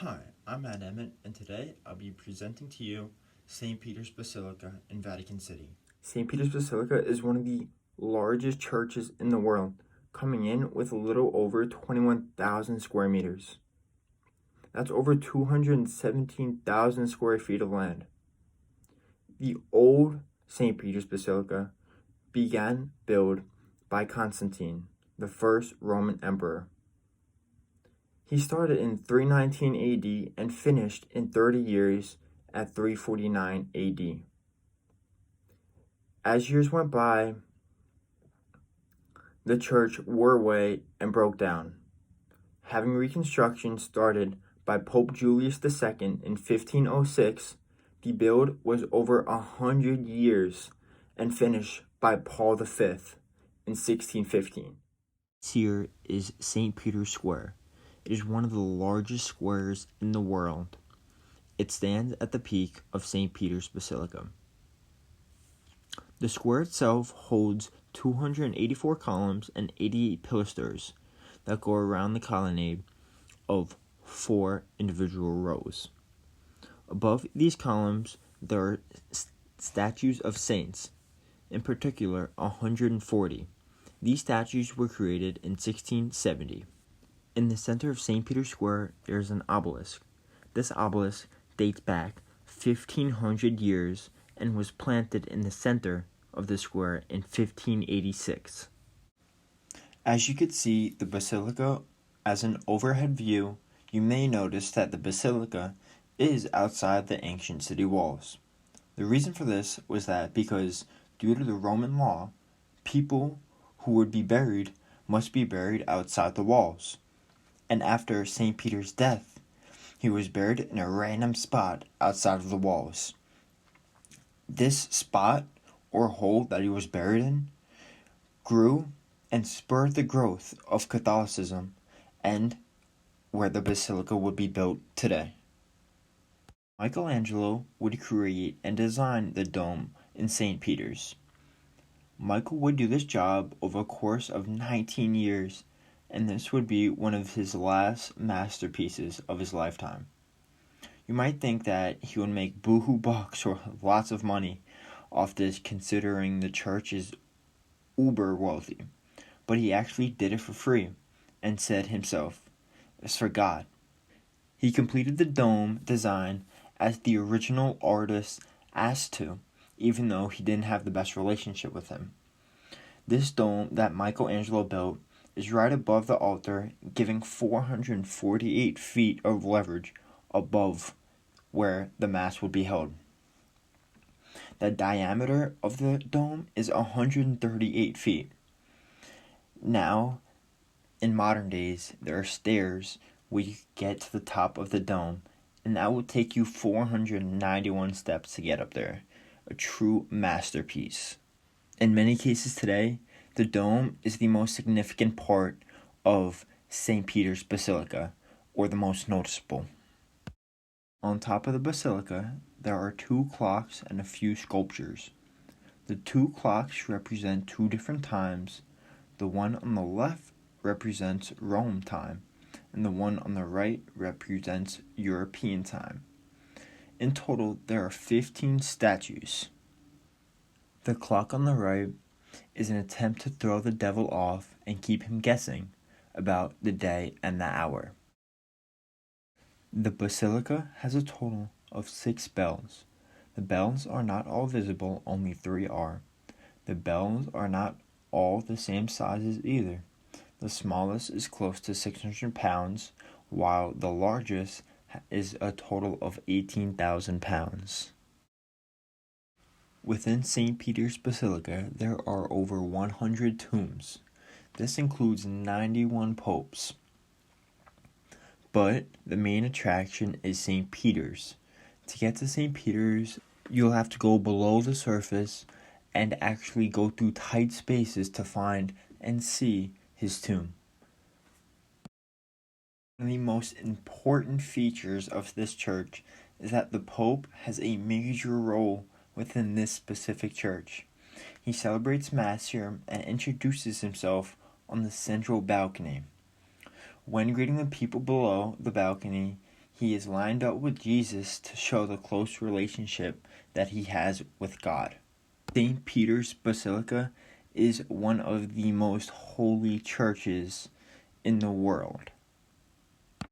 Hi, I'm Matt Emmett, and today I'll be presenting to you St. Peter's Basilica in Vatican City. St. Peter's Basilica is one of the largest churches in the world, coming in with a little over 21,000 square meters. That's over 217,000 square feet of land. The old St. Peter's Basilica began built by Constantine, the first Roman emperor. He started in 319 AD and finished in 30 years at 349 AD. As years went by, the church wore away and broke down. Having reconstruction started by Pope Julius II in 1506, the build was over 100 years and finished by Paul V in 1615. Here is St. Peter's Square. It is one of the largest squares in the world. It stands at the peak of St. Peter's Basilica. The square itself holds 284 columns and 88 pilasters that go around the colonnade of 4 individual rows. Above these columns, there are statues of saints, in particular 140. These statues were created in 1670. In the center of St. Peter's Square, there is an obelisk. This obelisk dates back 1,500 years and was planted in the center of the square in 1586. As you could see the basilica as an overhead view, you may notice that the basilica is outside the ancient city walls. The reason for this was that because, due to the Roman law, people who would be buried must be buried outside the walls. And after St. Peter's death, he was buried in a random spot outside of the walls. This spot, or hole that he was buried in, grew and spurred the growth of Catholicism and where the basilica would be built today. Michelangelo would create and design the dome in St. Peter's. Michael would do this job over a course of 19 years, and this would be one of his last masterpieces of his lifetime. You might think that he would make boohoo bucks or lots of money off this, considering the church is uber wealthy, but he actually did it for free and said himself, "It's for God." He completed the dome design as the original artist asked to, even though he didn't have the best relationship with him. This dome that Michelangelo built is right above the altar, giving 448 feet of leverage above where the Mass would be held. The diameter of the dome is 138 feet. Now, in modern days, there are stairs where you get to the top of the dome, and that will take you 491 steps to get up there. A true masterpiece. In many cases today, the dome is the most significant part of St. Peter's Basilica, or the most noticeable. On top of the basilica, there are 2 clocks and a few sculptures. The 2 clocks represent 2 different times. The one on the left represents Rome time, and the one on the right represents European time. In total, there are 15 statues. The clock on the right is an attempt to throw the devil off and keep him guessing about the day and the hour. The basilica has a total of 6 bells. The bells are not all visible, only 3 are. The bells are not all the same sizes either. The smallest is close to 600 pounds, while the largest is a total of 18,000 pounds. Within St. Peter's Basilica, there are over 100 tombs. This includes 91 popes. But the main attraction is St. Peter's. To get to St. Peter's, you'll have to go below the surface and actually go through tight spaces to find and see his tomb. One of the most important features of this church is that the Pope has a major role within this specific church. He celebrates Mass here and introduces himself on the central balcony. When greeting the people below the balcony, He is lined up with Jesus to show the close relationship that he has with God. St. Peter's Basilica is one of the most holy churches in the world.